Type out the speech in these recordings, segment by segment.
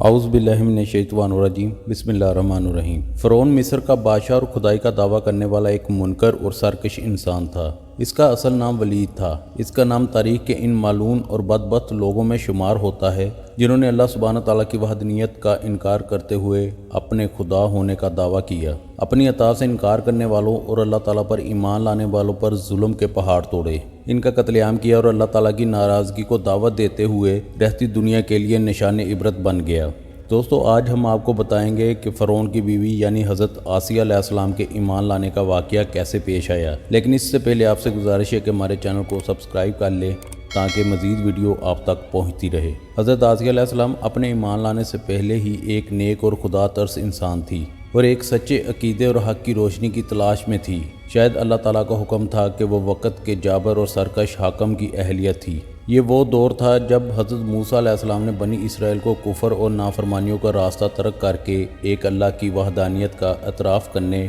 اعوذ باللہ من الشیطان الرجیم بسم اللہ الرحمن الرحیم۔ فرعون مصر کا بادشاہ اور خدائی کا دعویٰ کرنے والا ایک منکر اور سرکش انسان تھا۔ اس کا اصل نام ولید تھا۔ اس کا نام تاریخ کے ان مالون اور بدبخت لوگوں میں شمار ہوتا ہے جنہوں نے اللہ سبحانہ تعالیٰ کی وحدانیت کا انکار کرتے ہوئے اپنے خدا ہونے کا دعویٰ کیا، اپنی عطا سے انکار کرنے والوں اور اللہ تعالیٰ پر ایمان لانے والوں پر ظلم کے پہاڑ توڑے، ان کا قتل عام کیا اور اللہ تعالیٰ کی ناراضگی کو دعوت دیتے ہوئے رہتی دنیا کے لیے نشان عبرت بن گیا۔ دوستو، آج ہم آپ کو بتائیں گے کہ فرعون کی بیوی یعنی حضرت آسیہ علیہ السلام کے ایمان لانے کا واقعہ کیسے پیش آیا، لیکن اس سے پہلے آپ سے گزارش ہے کہ ہمارے چینل کو سبسکرائب کر لیں تاکہ مزید ویڈیو آپ تک پہنچتی رہے۔ حضرت آسیہ علیہ السلام اپنے ایمان لانے سے پہلے ہی ایک نیک اور خدا ترس انسان تھی اور ایک سچے عقیدے اور حق کی روشنی کی تلاش میں تھی۔ شاید اللہ تعالیٰ کا حکم تھا کہ وہ وقت کے جابر اور سرکش حاکم کی اہلیت تھی۔ یہ وہ دور تھا جب حضرت موسیٰ علیہ السلام نے بنی اسرائیل کو کفر اور نافرمانیوں کا راستہ ترک کر کے ایک اللہ کی وحدانیت کا اعتراف کرنے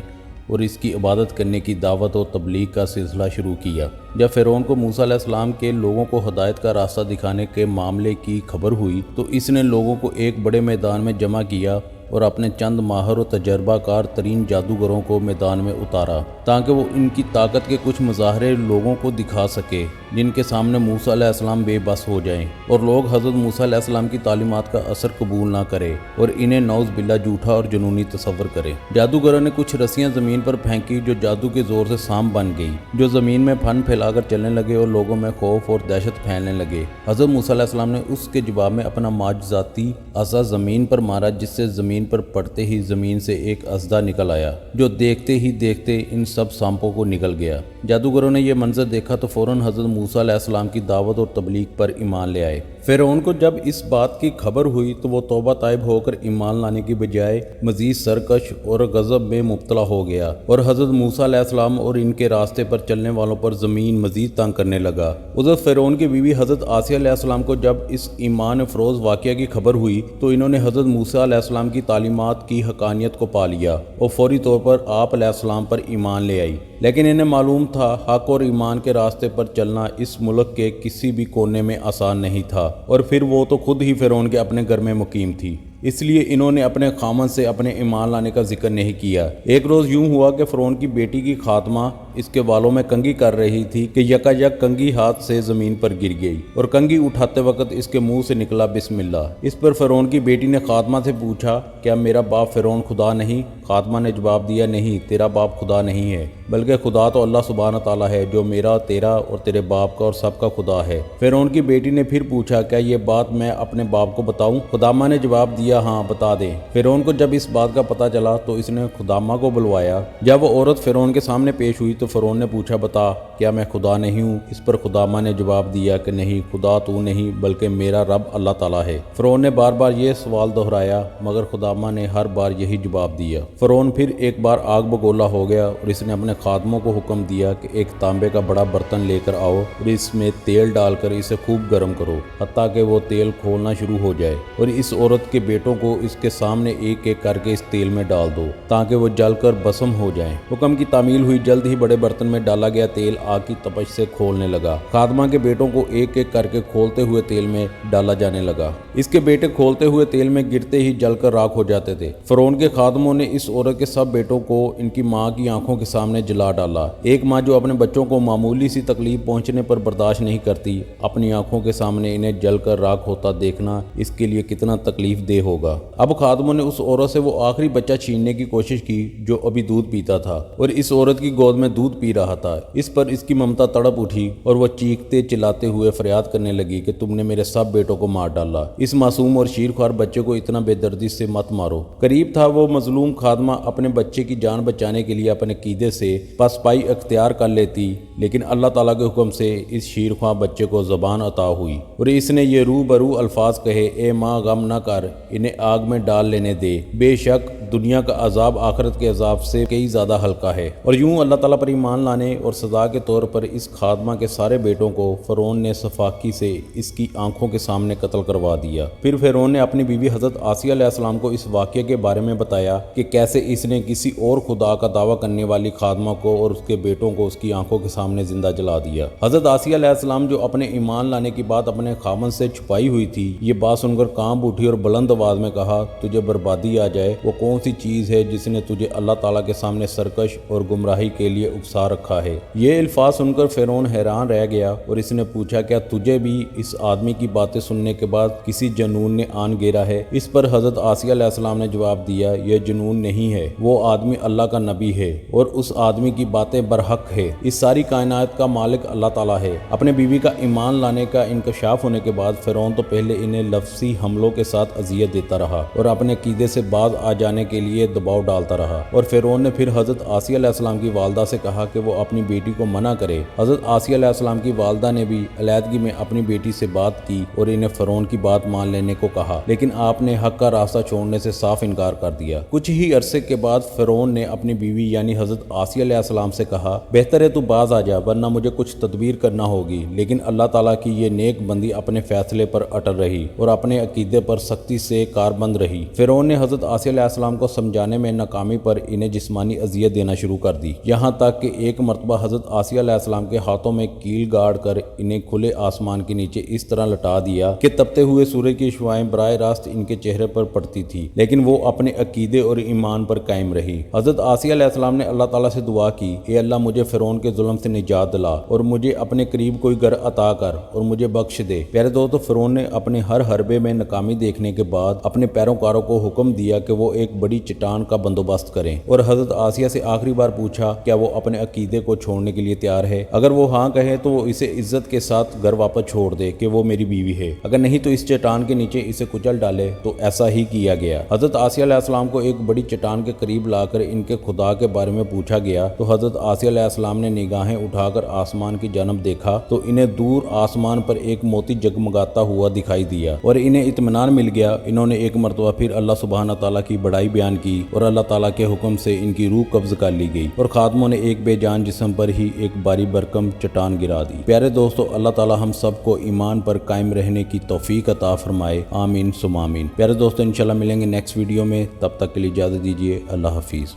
اور اس کی عبادت کرنے کی دعوت و تبلیغ کا سلسلہ شروع کیا۔ جب فرعون کو موسیٰ علیہ السلام کے لوگوں کو ہدایت کا راستہ دکھانے کے معاملے کی خبر ہوئی تو اس نے لوگوں کو ایک بڑے میدان میں جمع کیا اور اپنے چند ماہر و تجربہ کار ترین جادوگروں کو میدان میں اتارا تاکہ وہ ان کی طاقت کے کچھ مظاہرے لوگوں کو دکھا سکے جن کے سامنے موسیٰ علیہ السلام بے بس ہو جائیں اور لوگ حضرت موسیٰ علیہ السلام کی تعلیمات کا اثر قبول نہ کرے اور انہیں نعوذ باللہ جھوٹا اور جنونی تصور کرے۔ جادوگروں نے کچھ رسیاں زمین پر پھینکی جو جادو کے زور سے سانپ بن گئی، جو زمین میں پھن پھیلا کر چلنے لگے اور لوگوں میں خوف اور دہشت پھیلنے لگے۔ حضرت موسیٰ علیہ السلام نے اس کے جواب میں اپنا معجزاتی عصا زمین پر مارا جس سے زمین پر پڑتے ہی زمین سے ایک اژدہا نکل آیا جو دیکھتے ہی دیکھتے ان سب سانپوں کو نگل گیا۔ جادوگروں نے یہ منظر دیکھا تو فوراً حضرت موسیٰ علیہ السلام کی دعوت اور تبلیغ پر ایمان لے آئے۔ فرعون کو جب اس بات کی خبر ہوئی تو وہ توبہ طائب ہو کر ایمان لانے کی بجائے مزید سرکش اور غضب میں مبتلا ہو گیا اور حضرت موسیٰ علیہ السلام اور ان کے راستے پر چلنے والوں پر زمین مزید تنگ کرنے لگا۔ حضرت فرعون کی بیوی حضرت آسیہ علیہ السلام کو جب اس ایمان افروز واقعہ کی خبر ہوئی تو انہوں نے حضرت موسیٰ علیہ السلام کی تعلیمات کی حقانیت کو پا لیا اور فوری طور پر آپ علیہ السلام پر ایمان لے آئی، لیکن انہیں معلوم تھا حق اور ایمان کے راستے پر چلنا اس ملک کے کسی بھی کونے میں آسان نہیں تھا، اور پھر وہ تو خود ہی فرعون کے اپنے گھر میں مقیم تھی، اس لیے انہوں نے اپنے خامن سے اپنے ایمان لانے کا ذکر نہیں کیا۔ ایک روز یوں ہوا کہ فرعون کی بیٹی کی خاتمہ اس کے بالوں میں کنگھی کر رہی تھی کہ یکا یک کنگھی ہاتھ سے زمین پر گر گئی اور کنگھی اٹھاتے وقت اس کے منہ سے نکلا بسم اللہ۔ اس پر فرعون کی بیٹی نے خاتمہ سے پوچھا، کیا میرا باپ فرعون خدا نہیں؟ خاتمہ نے جواب دیا، نہیں، تیرا باپ خدا نہیں ہے، بلکہ خدا تو اللہ سبحانہ تعالیٰ ہے جو میرا، تیرا اور تیرے باپ کا اور سب کا خدا ہے۔ فرعون کی بیٹی نے پھر پوچھا، کیا یہ بات میں اپنے باپ کو بتاؤں؟ خدامہ نے جواب دیا، ہاں بتا دیں۔ فرعون کو جب اس بات کا پتہ چلا تو اس نے خدامہ کو بلوایا۔ جب وہ عورت فرعون کے سامنے پیش ہوئی تو فرعون نے پوچھا، بتا کیا میں خدا نہیں ہوں؟ اس پر خدامہ نے جواب دیا کہ نہیں، خدا تو نہیں بلکہ میرا رب اللہ تعالیٰ ہے۔ فرعون نے بار بار یہ سوال دہرایا مگر خدامہ نے ہر بار یہی جواب دیا۔ فرعون پھر ایک بار آگ بگولا ہو گیا اور اس نے اپنے خادموں کو حکم دیا کہ ایک تانبے کا بڑا برتن لے کر آؤ اور اس میں تیل ڈال کر اسے خوب گرم کرو حتیٰ کہ وہ تیل کھولنا شروع ہو جائے، اور اس عورت کے بیٹوں کو اس کے سامنے ایک ایک کر کے اس تیل میں ڈال دو تاکہ وہ جل کر بھسم ہو جائیں۔ حکم کی تعمیل ہوئی، جلد ہی بڑے برتن میں ڈالا گیا تیل آگ کی تپش سے کھولنے لگا۔ خادمہ کے بیٹوں کو ایک ایک کر کے کھولتے ہوئے تیل میں ڈالا جانے لگا۔ اس کے بیٹے کھولتے ہوئے تیل میں گرتے ہی جل کر راکھ ہو جاتے تھے۔ فرعون کے خادموں نے اس عورت کے سب بیٹوں کو ان کی ماں کی آنکھوں کے سامنے جلا ڈالا۔ ایک ماں جو اپنے بچوں کو معمولی سی تکلیف پہنچنے پر برداشت نہیں کرتی، اپنی آنکھوں کے سامنے انہیں جل کر راکھ ہوتا دیکھنا اس کے لیے کتنا تکلیف دہ ہوگا۔ اب خادموں نے اس عورت سے وہ آخری بچہ چھیننے کی کوشش کی جو ابھی دودھ پیتا تھا اور اس عورت کی گود میں دودھ پی رہا تھا۔ اس پر اس کی ممتا تڑپ اٹھی اور وہ چیختے چلاتے ہوئے فریاد کرنے لگی کہ تم نے میرے سب بیٹوں کو مار ڈالا، اس معصوم اور شیرخوار بچے کو اتنا بے دردی سے مت مارو۔ قریب تھا وہ مظلوم خادمہ اپنے بچے کی جان بچانے کے لیے اپنے عقیدے سے پسپائی اختیار کر لیتی، لیکن اللہ تعالیٰ کے حکم سے اس شیرخواہ بچے کو زبان عطا ہوئی اور اس نے یہ روبرو الفاظ کہے، اے ماں غم نہ کر، انہیں آگ میں ڈال لینے دے، بے شک دنیا کا عذاب آخرت کے عذاب سے کئی زیادہ ہلکا ہے۔ اور یوں اللہ تعالیٰ پر ایمان لانے اور سزا کے طور پر اس خادمہ کے سارے بیٹوں کو فرعون نے سفاکی سے اس کی آنکھوں کے سامنے قتل کروا دیا۔ پھر فرعون نے اپنی بیوی حضرت آسیہ علیہ السلام کو اس واقعے کے بارے میں بتایا کہ کیسے اس نے کسی اور خدا کا دعویٰ کرنے والی خادمہ کو اور اس کے بیٹوں کو اس کی آنکھوں کے سامنے زندہ جلا دیا۔ حضرت آسیہ علیہ السلام جو اپنے ایمان لانے کی بات اپنے خاوند سے چھپائی ہوئی تھی، یہ بات سن کر کانپ اٹھی اور بلند آواز میں کہا تجھے بربادی آ جائے وہ کون سی چیز ہے جس نے تجھے اللہ تعالیٰ کے سامنے سرکش اور گمراہی کے لیے اکسا رکھا ہے۔ یہ الفاظ سن کر فرعون حیران رہ گیا اور اس نے پوچھا کیا تجھے بھی اس آدمی کی باتیں سننے کے بعد کسی جنون نے آن گھیرا ہے؟ اس پر حضرت آسیہ علیہ السلام نے جواب دیا یہ جنون نہیں ہے، وہ آدمی اللہ کا نبی ہے اور اس آدمی کی باتیں برحق ہے۔ اس ساری کائنات کا مالک اللہ تعالیٰ ہے۔ اپنے بیوی کا ایمان لانے کا انکشاف ہونے کے بعد فرعون تو پہلے انہیں لفظی حملوں کے ساتھ اذیت دیتا رہا اور اپنے عقیدے سے باز آ جانے کے لیے دباؤ ڈالتا رہا، اور فرعون نے پھر حضرت آسیہ علیہ السلام کی والدہ سے کہا کہ وہ اپنی بیٹی کو منع کرے۔ حضرت آسیہ علیہ السلام کی والدہ نے بھی علیحدگی میں اپنی بیٹی سے بات کی اور انہیں فرعون کی بات مان لینے کو کہا، لیکن آپ نے حق کا راستہ چھوڑنے سے صاف انکار کر دیا۔ کچھ ہی عرصے کے بعد فرعون نے اپنی بیوی یعنی حضرت آسیہ علیہ السلام سے کہا بہتر ہے تو باز آ جا ورنہ مجھے کچھ تدبیر کرنا ہوگی، لیکن اللہ تعالیٰ کی یہ نیک بندی اپنے فیصلے پر اٹل رہی اور اپنے عقیدے پر سختی سے کاربند رہی۔ فرعون نے حضرت آسیہ علیہ السلام کو سمجھانے میں ناکامی پر انہیں جسمانی اذیت دینا شروع کر دی، یہاں تک کہ ایک مرتبہ حضرت آسیہ علیہ السلام کے ہاتھوں میں کیل گاڑ کر انہیں کھلے آسمان کے نیچے اس طرح لٹا دیا کہ تپتے ہوئے سورج کی شعاعیں براہ راست ان کے چہرے پر پڑتی تھی، لیکن وہ اپنے عقیدے اور ایمان پر قائم رہی۔ حضرت آسیہ علیہ السلام نے اللہ تعالیٰ سے دعا کی اے اللہ مجھے فرعون کے ظلم سے نجات دلا اور مجھے اپنے قریب کوئی گھر عطا کر اور مجھے بخش دے۔ پیارے دوستو، فرعون نے اپنے ہر حربے میں ناکامی دیکھنے کے بعد اپنے پیروکاروں کو حکم دیا کہ وہ ایک بڑی چٹان کا بندوبست کریں اور حضرت آسیہ سے آخری بار پوچھا کیا وہ اپنے عقیدے کو چھوڑنے کے لیے تیار ہے؟ اگر وہ ہاں کہے تو وہ اسے عزت کے ساتھ گھر واپس چھوڑ دے کہ وہ میری بیوی ہے، اگر نہیں تو اس چٹان کے نیچے اسے کچل ڈالے۔ تو ایسا ہی کیا گیا۔ حضرت آسیہ علیہ السلام کو ایک بڑی چٹان کے قریب لا کر ان کے خدا کے بارے میں پوچھا گیا تو حضرت آسیہ علیہ السلام نے نگاہیں اٹھا کر آسمان کی جانب دیکھا تو انہیں دور آسمان پر ایک موتی جگمگاتا ہوا دکھائی دیا اور انہیں اطمینان مل گیا۔ انہوں نے ایک مرتبہ پھر اللہ سبحانہ تعالیٰ کی بڑائی بیان کی اور اللہ تعالیٰ کے حکم سے ان کی روح قبض کر لی گئی اور خادموں نے ایک بے جان جسم پر ہی ایک باری برکم چٹان گرا دی۔ پیارے دوستو، اللہ تعالیٰ ہم سب کو ایمان پر قائم رہنے کی توفیق عطا فرمائے، آمین ثم آمین۔ پیارے دوستو، انشاءاللہ ملیں گے نیکسٹ ویڈیو میں، تب تک کے لیے اجازت دیجیے، اللہ حافظ۔